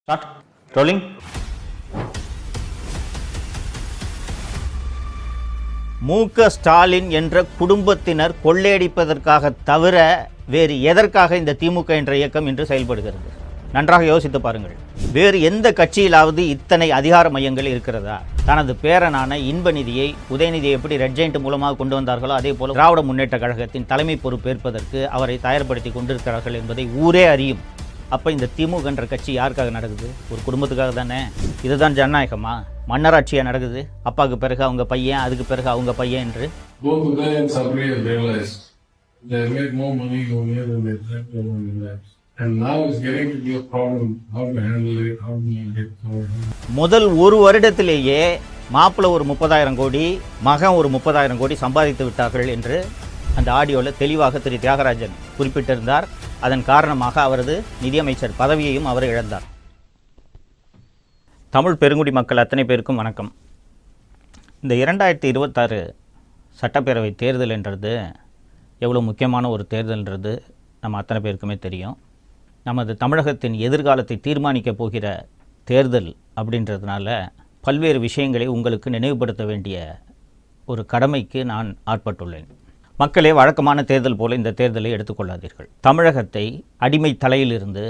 Start. Rolling. மு.க. ஸ்டாலின் என்ற குடும்பத்தினர் கொள்ளையடிப்பதற்காக தவிர வேறு எதற்காக இந்த திமுக என்ற இயக்கம் இன்று செயல்படுகிறது? நன்றாக யோசித்து பாருங்கள். வேறு எந்த கட்சியிலாவது இத்தனை அதிகார மையங்கள் இருக்கிறதா? தனது பேரனான இன்பநிதியை, உதயநிதியை எப்படி ரெட் ஜெயண்ட் மூலமாக கொண்டு வந்தார்களோ அதே போல திராவிட முன்னேற்ற கழகத்தின் தலைமை பொறுப்பேற்பதற்கு அவரை தயார்படுத்தி கொண்டிருக்கிறார்கள் என்பதை ஊரே அறியும். அப்போ இந்த திமுக என்ற கட்சி யாருக்காக நடக்குது? ஒரு குடும்பத்துக்காக தானே. இதுதான் ஜனநாயகமா? மன்னராட்சியாக நடக்குது. அப்பாவுக்கு பிறகு அவங்க பையன், அதுக்கு பிறகு அவங்க பையன் என்று. முதல் ஒரு வருடத்திலேயே மாப்பிள்ளை ஒரு 30,000 கோடி, மகன் ஒரு 30,000 கோடி சம்பாதித்து விட்டார்கள் என்று அந்த ஆடியோவில் தெளிவாக திரு தியாகராஜன் குறிப்பிட்டிருந்தார். அதன் காரணமாக அவரது நிதியமைச்சர் பதவியையும் அவர் இழந்தார். தமிழ் பெருங்குடி மக்கள் அத்தனை பேருக்கும் வணக்கம். இந்த 2026 சட்டப்பேரவை தேர்தல் என்றது எவ்வளோ முக்கியமான ஒரு தேர்தல்ன்றது நம்ம அத்தனை பேருக்குமே தெரியும். நமது தமிழகத்தின் எதிர்காலத்தை தீர்மானிக்கப் போகிற தேர்தல் அப்படின்றதுனால பல்வேறு விஷயங்களை உங்களுக்கு நினைவுபடுத்த வேண்டிய ஒரு கடமைக்கு நான் ஆட்பட்டுள்ளேன். மக்களே, வழக்கமான தேர்தல் போல இந்த தேர்தலை எடுத்துக்கொள்ளாதீர்கள். தமிழகத்தை அடிமை தலையிலிருந்து,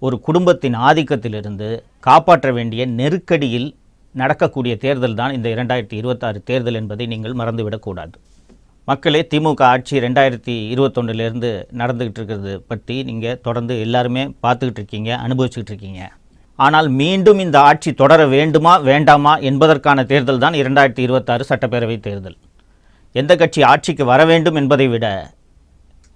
ஒரு குடும்பத்தின் ஆதிக்கத்திலிருந்து காப்பாற்ற வேண்டிய நெருக்கடியில் நடக்கக்கூடிய தேர்தல் தான் இந்த 2026 தேர்தல் என்பதை நீங்கள் மறந்துவிடக்கூடாது. மக்களே, திமுக ஆட்சி 2021 நடந்துக்கிட்டு இருக்கிறது பற்றி நீங்கள் தொடர்ந்து எல்லாருமே பார்த்துக்கிட்டு இருக்கீங்க, அனுபவிச்சுக்கிட்டு இருக்கீங்க. ஆனால் மீண்டும் இந்த ஆட்சி தொடர வேண்டுமா வேண்டாமா என்பதற்கான தேர்தல் தான் 2026 சட்டப்பேரவை தேர்தல். எந்த கட்சி ஆட்சிக்கு வர வேண்டும் என்பதை விட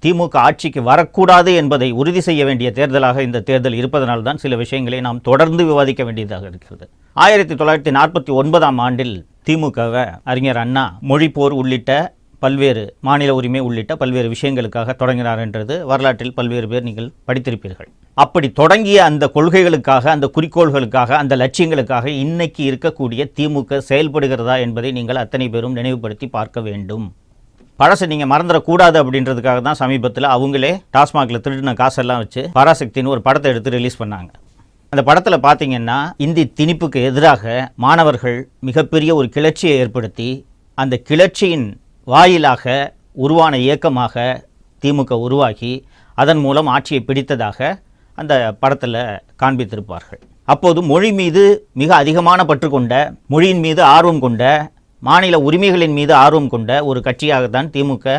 திமுக ஆட்சிக்கு வரக்கூடாது என்பதை உறுதி செய்ய வேண்டிய தேர்தலாக இந்த தேர்தல் இருப்பதனால்தான் சில விஷயங்களை நாம் தொடர்ந்து விவாதிக்க வேண்டியதாக இருக்கிறது. 1949ஆம் ஆண்டில் திமுகவை அறிஞர் அண்ணா மொழிப்போர் உள்ளிட்ட பல்வேறு மாநில உரிமை உள்ளிட்ட பல்வேறு விஷயங்களுக்காக தொடங்கினார் என்றது வரலாற்றில் பல்வேறு பேர் நீங்கள் படித்திருப்பீர்கள். அப்படி தொடங்கிய அந்த கொள்கைகளுக்காக, அந்த குறிக்கோள்களுக்காக, அந்த லட்சியங்களுக்காக இன்னைக்கு இருக்கக்கூடிய திமுக செயல்படுகிறதா என்பதை நீங்கள் அத்தனை பேரும் நினைவுபடுத்தி பார்க்க வேண்டும். பழசை நீங்கள் மறந்துடக்கூடாது அப்படின்றதுக்காக தான் சமீபத்தில் அவங்களே டாஸ்மாகில் திருடின காசெல்லாம் வச்சு பராசக்தின்னு ஒரு படத்தை எடுத்து ரிலீஸ் பண்ணாங்க. அந்த படத்தில் பார்த்தீங்கன்னா இந்தி திணிப்புக்கு எதிராக மாணவர்கள் மிகப்பெரிய ஒரு கிளர்ச்சியை ஏற்படுத்தி அந்த கிளர்ச்சியின் வாயிலாக உருவான இயக்கமாக திமுக உருவாகி அதன் மூலம் ஆட்சியை பிடித்ததாக அந்த படத்தில் காண்பித்திருப்பார்கள். அப்போது மொழி மீது மிக அதிகமான பற்று கொண்ட, மொழியின் மீது ஆர்வம் கொண்ட, மாநில உரிமைகளின் மீது ஆர்வம் கொண்ட ஒரு கட்சியாகத்தான் திமுக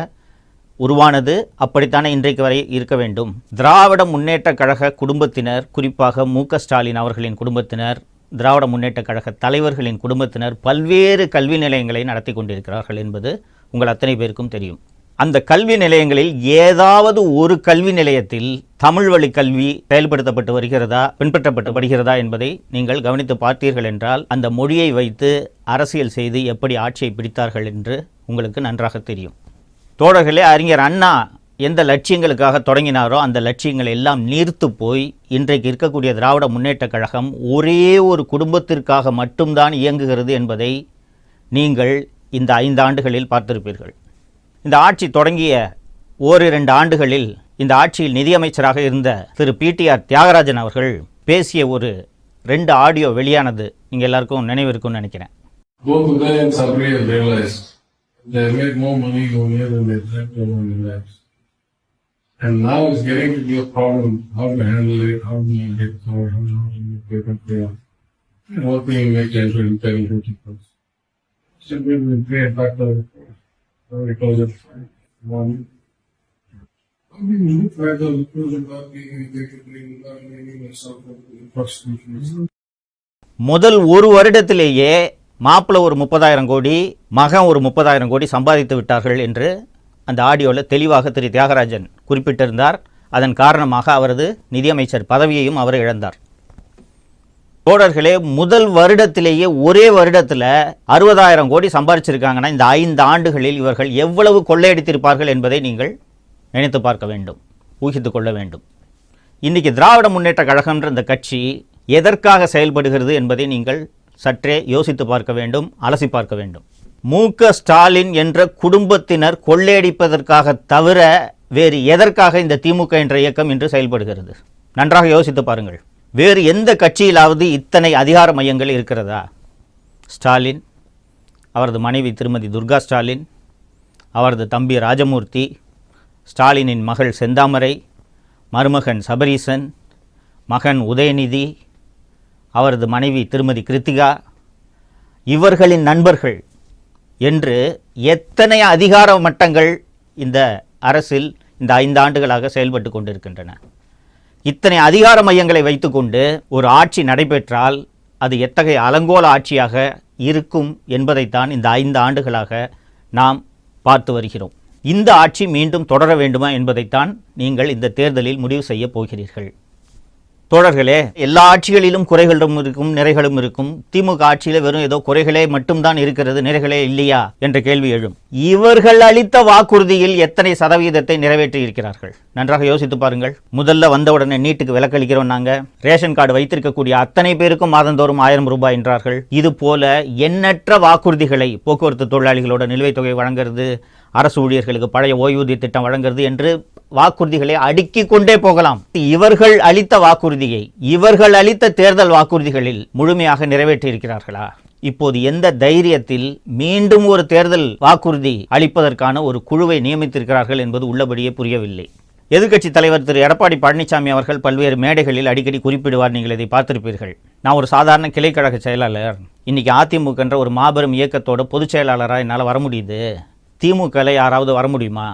உருவானது. அப்படித்தானே இன்றைக்கு வரை இருக்க வேண்டும். திராவிட முன்னேற்ற கழக குடும்பத்தினர், குறிப்பாக மு.க. ஸ்டாலின் அவர்களின் குடும்பத்தினர், திராவிட முன்னேற்ற கழக தலைவர்களின் குடும்பத்தினர் பல்வேறு கல்வி நிலையங்களை நடத்தி கொண்டிருக்கிறார்கள் என்பது உங்கள் அத்தனை பேருக்கும் தெரியும். அந்த கல்வி நிலையங்களில் ஏதாவது ஒரு கல்வி நிலையத்தில் தமிழ் வழி கல்வி செயல்படுத்தப்பட்டு வருகிறதா, பின்பற்றப்பட்டு வருகிறதா என்பதை நீங்கள் கவனித்து பார்த்தீர்கள் என்றால் அந்த மொழியை வைத்து அரசியல் செய்து எப்படி ஆட்சியை பிடித்தார்கள் என்று உங்களுக்கு நன்றாக தெரியும். தோழர்களே, அறிஞர் அண்ணா எந்த லட்சியங்களுக்காக தொடங்கினாரோ அந்த லட்சியங்கள் எல்லாம் நீர்த்து போய் இன்றைக்கு இருக்கக்கூடிய திராவிட முன்னேற்ற கழகம் ஒரே ஒரு குடும்பத்திற்காக மட்டும்தான் இயங்குகிறது என்பதை நீங்கள் இந்த 5 ஆண்டுகளில் பார்த்திருப்பீர்கள். இந்த ஆட்சி தொடங்கிய 1-2 ஆண்டுகளில் இந்த ஆட்சியில் நிதியமைச்சராக இருந்த திரு பிடிஆர் தியாகராஜன் அவர்கள் பேசிய ஒரு 2 ஆடியோ வெளியானது நீங்கள் எல்லாருக்கும் நினைவு இருக்கும்னு நினைக்கிறேன். And now it's getting to be a problem. How to handle it, how to make it, how to make it clear. And what can you make it in 10-50%? So we will pay it back to because it's one. We look at the inclusion of the prostitution. முதல் ஒரு வருடத்திலேயே மாப்பிள்ளை ஒரு 30,000 கோடி, மகன் ஒரு 30,000 கோடி சம்பாதித்து விட்டார்கள் என்று அந்த ஆடியோவில் தெளிவாக திரு தியாகராஜன் குறிப்பிட்டிருந்தார். அதன் காரணமாக அவரது நிதியமைச்சர் பதவியையும் அவர் இழந்தார். தோழர்களே, முதல் வருடத்திலேயே ஒரே வருடத்தில் 60,000 கோடி சம்பாதிச்சிருக்காங்கன்னா இந்த 5 ஆண்டுகளில் இவர்கள் எவ்வளவு கொள்ளையடித்திருப்பார்கள் என்பதை நீங்கள் நினைத்து பார்க்க வேண்டும், ஊகித்து கொள்ள வேண்டும். இன்றைக்கி திராவிட முன்னேற்ற கழகம்ன்ற இந்த கட்சி எதற்காக செயல்படுகிறது என்பதை நீங்கள் சற்றே யோசித்து பார்க்க வேண்டும், அலசி பார்க்க வேண்டும். மு.க. ஸ்டாலின் என்ற குடும்பத்தினர் கொள்ளையடிப்பதற்காக தவிர வேறு எதற்காக இந்த திமுக என்ற இயக்கம் இன்று செயல்படுகிறது? நன்றாக யோசித்து பாருங்கள். வேறு எந்த கட்சியிலாவது இத்தனை அதிகார மையங்கள் இருக்கிறதா? ஸ்டாலின், அவரது மனைவி திருமதி துர்கா ஸ்டாலின், அவரது தம்பி ராஜமூர்த்தி, ஸ்டாலினின் மகள் செந்தாமரை, மருமகன் சபரீசன், மகன் உதயநிதி, அவரது மனைவி திருமதி கிருத்திகா, இவர்களின் நண்பர்கள் என்று எத்தனை அதிகார மட்டங்கள் இந்த அரசில் இந்த 5 ஆண்டுகளாக செயல்பட்டு கொண்டிருக்கின்றன. இத்தனை அதிகார மையங்களை வைத்துக்கொண்டு ஒரு ஆட்சி நடைபெற்றால் அது எத்தகைய அலங்கோல ஆட்சியாக இருக்கும் என்பதைத்தான் இந்த 5 ஆண்டுகளாக நாம் பார்த்து வருகிறோம். இந்த ஆட்சி மீண்டும் தொடர வேண்டுமா என்பதைத்தான் நீங்கள் இந்த தேர்தலில் முடிவு செய்ய போகிறீர்கள். தோழர்களே, எல்லா ஆட்சிகளிலும் குறைகளும் இருக்கும், நிறைகளும் இருக்கும். திமுக ஆட்சியில் வெறும் ஏதோ குறைகளே மட்டும்தான் இருக்கிறது, நிறைகளே இல்லையா என்ற கேள்வி எழும். இவர்கள் அளித்த வாக்குறுதியில் எத்தனை சதவீதத்தை நிறைவேற்றி இருக்கிறார்கள்? நன்றாக யோசித்து பாருங்கள். முதல்ல வந்தவுடனே நீட்டுக்கு விலக்களிக்கிறோம், நாங்க ரேஷன் கார்டு வைத்திருக்கக்கூடிய அத்தனை பேருக்கும் மாதந்தோறும் 1000 ரூபாய் என்றார்கள். இது போல எண்ணற்ற வாக்குறுதிகளை, போக்குவரத்து தொழிலாளிகளோட நிலுவைத் தொகை வழங்குறது, அரசு ஊழியர்களுக்கு பழைய ஓய்வூதிய திட்டம் வழங்குறது என்று வாக்குறுதிகளை அடுக்கிக் கொண்டே போகலாம். இவர்கள் அளித்த வாக்குறுதியை, இவர்கள் அளித்த தேர்தல் வாக்குறுதிகளில் முழுமையாக நிறைவேற்றி இருக்கிறார்களா? இப்போது எந்த தைரியத்தில் மீண்டும் ஒரு தேர்தல் வாக்குறுதி அளிப்பதற்கான ஒரு குழுவை நியமித்திருக்கிறார்கள் என்பது உள்ளபடியே புரியவில்லை. எதிர்க்கட்சித் தலைவர் திரு எடப்பாடி பழனிசாமி அவர்கள் பல்வேறு மேடைகளில் அடிக்கடி குறிப்பிடுவார், நீங்கள் இதை பார்த்திருப்பீர்கள். நான் ஒரு சாதாரண கிளைக்கழக செயலாளர், இன்னைக்கு அதிமுக என்ற ஒரு மாபெரும் இயக்கத்தோட பொதுச் செயலாளராக என்னால் வர முடியுது, திமுகவில் யாராவது வர முடியுமா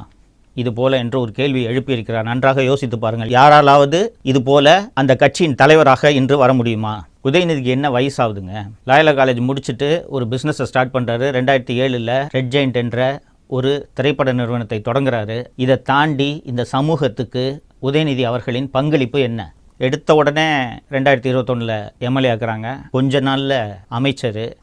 இது போல என்று ஒரு கேள்வி எழுப்பியிருக்கிறார். நன்றாக யோசித்து பாருங்கள். யாராலாவது இது போல அந்த கட்சியின் தலைவராக இன்று வர முடியுமா? உதயநிதிக்கு என்ன வயசாகுதுங்க? லாயலா காலேஜ் முடிச்சுட்டு ஒரு பிஸ்னஸை ஸ்டார்ட் பண்ணுறாரு. 2007 ரெட் ஜெயிண்ட் என்ற ஒரு திரைப்பட நிறுவனத்தை தொடங்குறாரு. இதை தாண்டி இந்த சமூகத்துக்கு உதயநிதி அவர்களின் பங்களிப்பு என்ன? எடுத்த உடனே 2021 எம்எல்ஏ ஆக்குறாங்க. கொஞ்ச நாளில்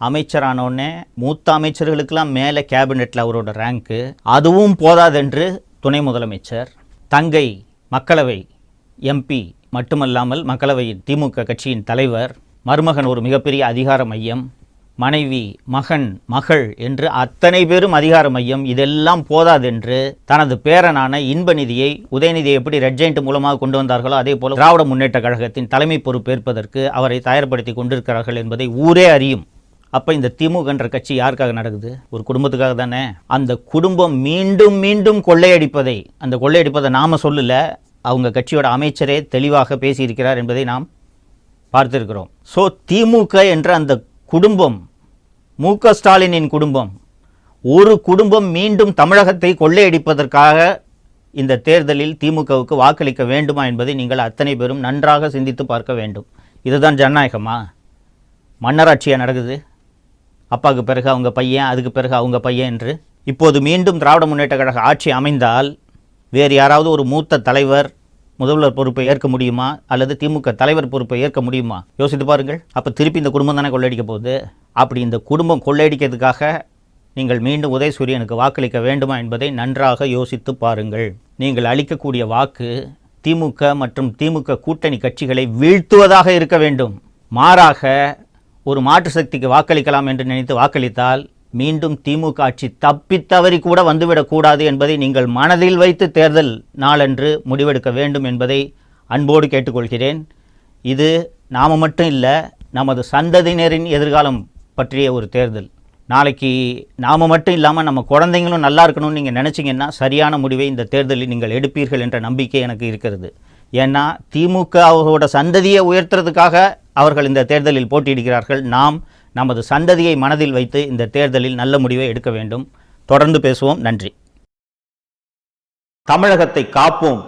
அமைச்சரானோடனே மூத்த அமைச்சர்களுக்கெல்லாம் மேலே கேபினெட்டில் அவரோட ரேங்க்கு. அதுவும் போதாதென்று துணை முதலமைச்சர், தங்கை மக்களவை எம்பி மட்டுமல்லாமல் மக்களவையின் திமுக கட்சியின் தலைவர், மருமகன் ஒரு மிகப்பெரிய அதிகார மையம், மனைவி, மகன், மகள் என்று அத்தனை பேரும் அதிகார மையம். இதெல்லாம் போதாதென்று தனது பேரனான இன்பநிதியை, உதயநிதியை எப்படி ரெட் ஜெயிண்ட் மூலமாக கொண்டு வந்தார்களோ அதே போல திராவிட முன்னேற்ற கழகத்தின் தலைமை பொறுப்பேற்பதற்கு அவரை தயார்படுத்தி கொண்டிருக்கிறார்கள் என்பதை ஊரே அறியும். அப்போ இந்த திமுக என்ற கட்சி யாருக்காக நடக்குது? ஒரு குடும்பத்துக்காக தானே. அந்த குடும்பம் மீண்டும் மீண்டும் கொள்ளையடிப்பதை, அந்த கொள்ளையடிப்பதை நாம சொல்லல, அவங்க கட்சியோட அமைச்சரே தெளிவாக பேசியிருக்கிறார் என்பதை நாம் பார்த்திருக்கிறோம். ஸோ திமுக என்ற அந்த குடும்பம், மு.க. ஸ்டாலினின் குடும்பம், ஒரு குடும்பம் மீண்டும் தமிழகத்தை கொள்ளையடிப்பதற்காக இந்த தேர்தலில் திமுகவுக்கு வாக்களிக்க வேண்டுமா என்பதை நீங்கள் அத்தனை பேரும் நன்றாக சிந்தித்து பார்க்க வேண்டும். இதுதான் ஜனநாயகமா? மன்னராட்சியாக நடக்குது. அப்பாவுக்கு பிறகு அவங்க பையன், அதுக்கு பிறகு அவங்க பையன் என்று. இப்போது மீண்டும் திராவிட முன்னேற்ற கழக ஆட்சி அமைந்தால் வேறு யாராவது ஒரு மூத்த தலைவர் முதல்வர் பொறுப்பை ஏற்க முடியுமா? அல்லது திமுக தலைவர் பொறுப்பை ஏற்க முடியுமா? யோசித்து பாருங்கள். அப்போ திருப்பி இந்த குடும்பம் தானே கொள்ளையடிக்க போகுது. அப்படி இந்த குடும்பம் கொள்ளையடிக்கிறதுக்காக நீங்கள் மீண்டும் உதயசூரியனுக்கு வாக்களிக்க வேண்டுமா என்பதை நன்றாக யோசித்து பாருங்கள். நீங்கள் அளிக்கக்கூடிய வாக்கு திமுக மற்றும் திமுக கூட்டணி கட்சிகளை வீழ்த்துவதாக இருக்க வேண்டும். மாறாக ஒரு மாற்று சக்திக்கு வாக்களிக்கலாம் என்று நினைத்து வாக்களித்தால் மீண்டும் திமுக ஆட்சி தப்பித்தவறி கூட வந்துவிடக்கூடாது என்பதை நீங்கள் மனதில் வைத்து தேர்தல் நாளன்று முடிவெடுக்க வேண்டும் என்பதை அன்போடு கேட்டுக்கொள்கிறேன். இது நாம் மட்டும் இல்லை, நமது சந்ததியினரின் எதிர்காலம் பற்றிய ஒரு தேர்தல். நாளைக்கு நாம் மட்டும் இல்லாமல் நம்ம குழந்தைங்களும் நல்லா இருக்கணும்னு நீங்கள் நினச்சிங்கன்னா சரியான முடிவை இந்த தேர்தலில் நீங்கள் எடுப்பீர்கள் என்ற நம்பிக்கை எனக்கு இருக்கிறது. ஏன்னா திமுக அவர்களோட சந்ததியை உயர்த்துறதுக்காக அவர்கள் இந்த தேர்தலில் போட்டியிடுகிறார்கள். நாம் நமது சந்ததியை மனதில் வைத்து இந்த தேர்தலில் நல்ல முடிவை எடுக்க வேண்டும். தொடர்ந்து பேசுவோம். நன்றி. தமிழகத்தை காப்போம்.